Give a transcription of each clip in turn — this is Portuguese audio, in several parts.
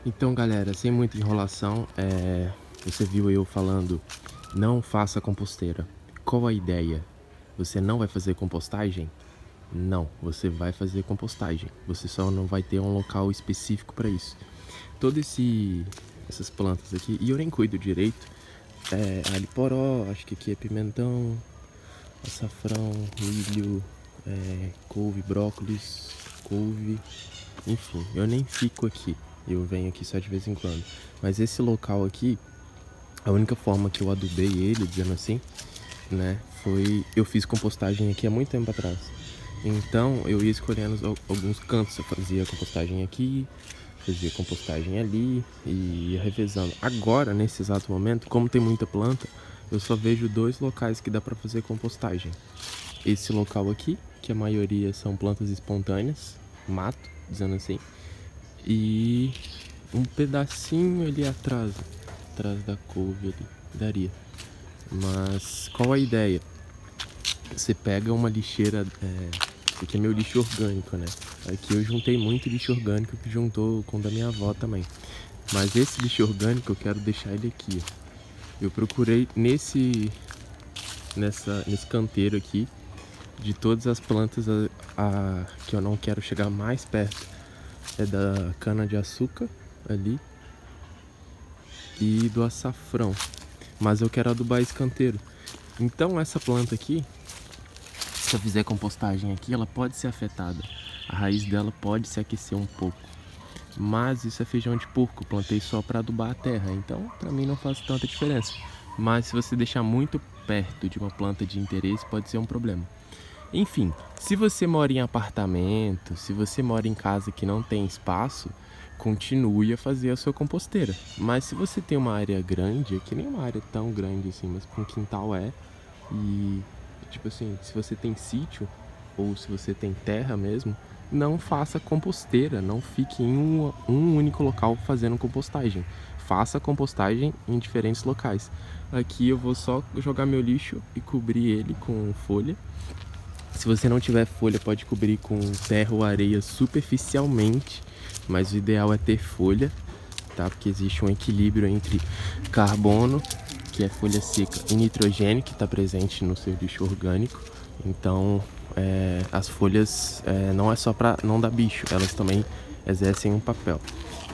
Então, galera, sem muita enrolação, você viu eu falando, não faça composteira. Qual a ideia? Você não vai fazer compostagem? Não, você vai fazer compostagem. Você só não vai ter um local específico para isso. Essas plantas aqui, e eu nem cuido direito, alho poró, acho que aqui é pimentão, açafrão, milho, couve, brócolis, couve, enfim, eu nem fico aqui. Eu venho aqui só de vez em quando. Mas esse local aqui, a única forma que eu adubei ele, dizendo assim, né, foi... Eu fiz compostagem aqui há muito tempo atrás. Então, eu ia escolhendo alguns cantos. Eu fazia compostagem aqui, fazia compostagem ali e ia revezando. Agora, nesse exato momento, como tem muita planta, eu só vejo 2 locais que dá pra fazer compostagem. Esse local aqui, que a maioria são plantas espontâneas, mato, dizendo assim, e um pedacinho ali atrás da couve ali, daria. Mas qual a ideia? Você pega uma lixeira, isso aqui é meu lixo orgânico, né? Aqui eu juntei muito lixo orgânico que juntou com o da minha avó também. Mas esse lixo orgânico eu quero deixar ele aqui, ó. Eu procurei nesse canteiro aqui, de todas as plantas que eu não quero chegar mais perto, é da cana de açúcar ali e do açafrão, mas eu quero adubar esse canteiro. Então essa planta aqui, se eu fizer compostagem aqui, ela pode ser afetada, a raiz dela pode se aquecer um pouco, mas isso é feijão de porco, plantei só para adubar a terra, então para mim não faz tanta diferença. Mas se você deixar muito perto de uma planta de interesse, pode ser um problema. Enfim, se você mora em apartamento, se você mora em casa que não tem espaço, continue a fazer a sua composteira. Mas se você tem uma área grande, que nem uma área tão grande assim, mas com quintal e tipo assim, se você tem sítio ou se você tem terra mesmo, não faça composteira, não fique em um único local fazendo compostagem. Faça compostagem em diferentes locais. Aqui eu vou só jogar meu lixo e cobrir ele com folha. Se você não tiver folha, pode cobrir com terra ou areia superficialmente, mas o ideal é ter folha, tá? Porque existe um equilíbrio entre carbono, que é folha seca, e nitrogênio, que está presente no seu lixo orgânico. Então, as folhas não é só para não dar bicho, elas também exercem um papel.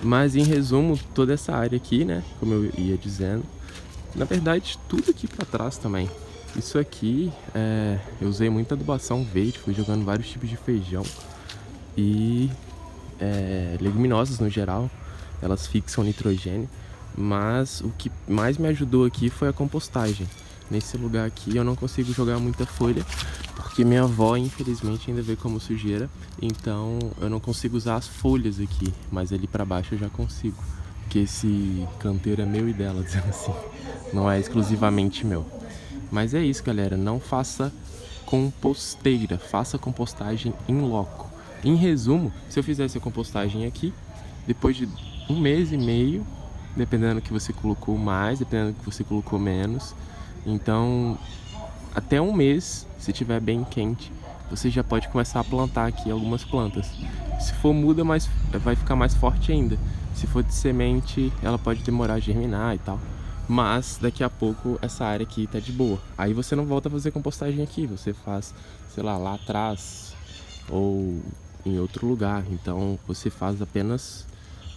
Mas em resumo, toda essa área aqui, né, como eu ia dizendo, na verdade tudo aqui para trás também. Isso aqui, eu usei muita adubação verde, fui jogando vários tipos de feijão e leguminosas no geral, elas fixam nitrogênio, mas o que mais me ajudou aqui foi a compostagem. Nesse lugar aqui eu não consigo jogar muita folha, porque minha avó infelizmente ainda vê como sujeira, então eu não consigo usar as folhas aqui, mas ali para baixo eu já consigo, porque esse canteiro é meu e dela, dizendo assim, não é exclusivamente meu. Mas é isso, galera, não faça composteira, faça compostagem em loco. Em resumo, se eu fizesse a compostagem aqui, depois de 1 mês e meio, dependendo do que você colocou mais, dependendo do que você colocou menos, então até 1 mês, se tiver bem quente, você já pode começar a plantar aqui algumas plantas. Se for muda, vai ficar mais forte ainda. Se for de semente, ela pode demorar a germinar e tal. Mas daqui a pouco essa área aqui tá de boa. Aí você não volta a fazer compostagem aqui, você faz, sei lá atrás ou em outro lugar. Então você faz apenas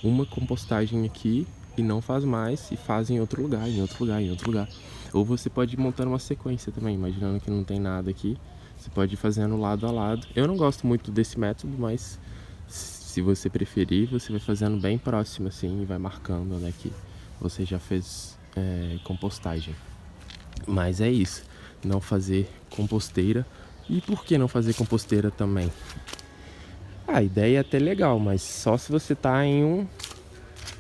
uma compostagem aqui e não faz mais, e faz em outro lugar, em outro lugar, em outro lugar. Ou você pode ir montando uma sequência também, imaginando que não tem nada aqui, você pode ir fazendo lado a lado. Eu não gosto muito desse método, mas se você preferir, você vai fazendo bem próximo assim e vai marcando, né, que você já fez compostagem. Mas é isso, não fazer composteira. E por que não fazer composteira também? A ideia é até legal, mas só se você tá em um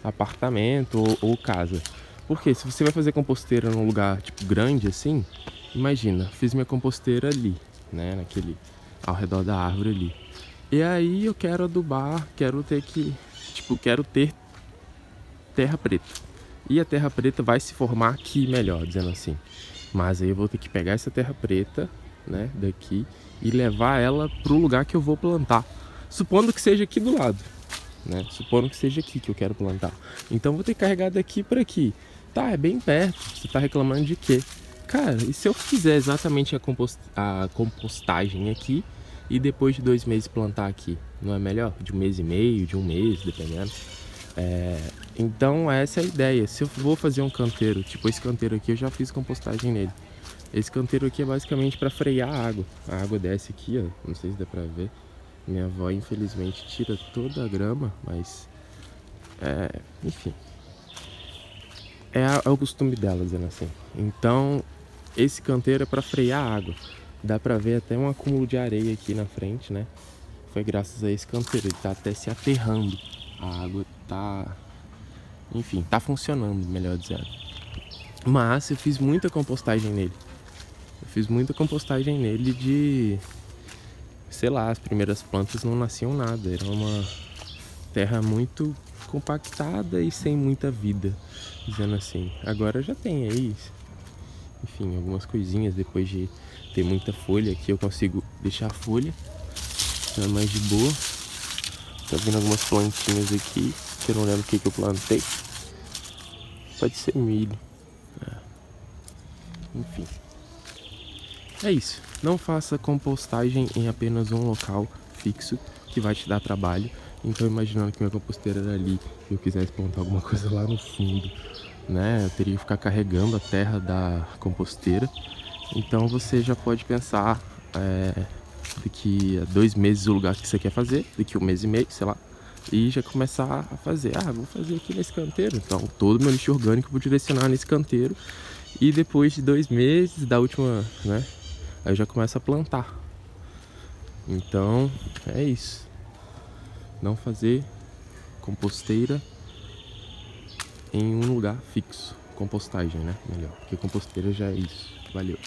apartamento ou casa. Porque se você vai fazer composteira num lugar tipo grande assim, imagina, fiz minha composteira ali, né, ao redor da árvore ali. E aí eu quero adubar, quero ter terra preta. E a terra preta vai se formar aqui melhor, dizendo assim. Mas aí eu vou ter que pegar essa terra preta, né, daqui, e levar ela pro lugar que eu vou plantar. Supondo que seja aqui do lado. né? Supondo que seja aqui que eu quero plantar. Então vou ter que carregar daqui para aqui. Tá, é bem perto. Você tá reclamando de quê? Cara, e se eu fizer exatamente a compostagem aqui e depois de 2 meses plantar aqui? Não é melhor? De 1 mês e meio, de 1 mês, dependendo. Então essa é a ideia. Se eu vou fazer um canteiro, tipo esse canteiro aqui, eu já fiz compostagem nele. Esse canteiro aqui é basicamente para frear a água. A água desce aqui, ó. Não sei se dá pra ver. Minha avó, infelizmente, tira toda a grama, mas... enfim. É o costume dela, dizendo assim. Então, esse canteiro é para frear a água. Dá pra ver até um acúmulo de areia aqui na frente, né? Foi graças a esse canteiro. Ele tá até se aterrando. A água tá... Enfim, tá funcionando, melhor dizendo. Mas eu fiz muita compostagem nele. De... Sei lá, as primeiras plantas não nasciam nada. Era uma terra muito compactada e sem muita vida, dizendo assim. Agora já tem aí, enfim, algumas coisinhas. Depois de ter muita folha aqui, eu consigo deixar a folha, então é mais de boa. Tá vendo algumas plantinhas aqui, que eu não lembro o que eu plantei. Pode ser milho. Enfim. É isso. Não faça compostagem em apenas um local fixo, que vai te dar trabalho. Então, imaginando que minha composteira era ali e eu quisesse plantar alguma coisa lá no fundo, né? Eu teria que ficar carregando a terra da composteira. Então, você já pode pensar daqui a 2 meses o lugar que você quer fazer, daqui a 1 mês e meio, sei lá, e já começar a fazer. Vou fazer aqui nesse canteiro. Então, todo meu lixo orgânico eu vou direcionar nesse canteiro. E depois de 2 meses da última, né? Aí eu já começo a plantar. Então, é isso. Não fazer composteira em um lugar fixo. Compostagem, né? Melhor. Porque composteira já é isso. Valeu.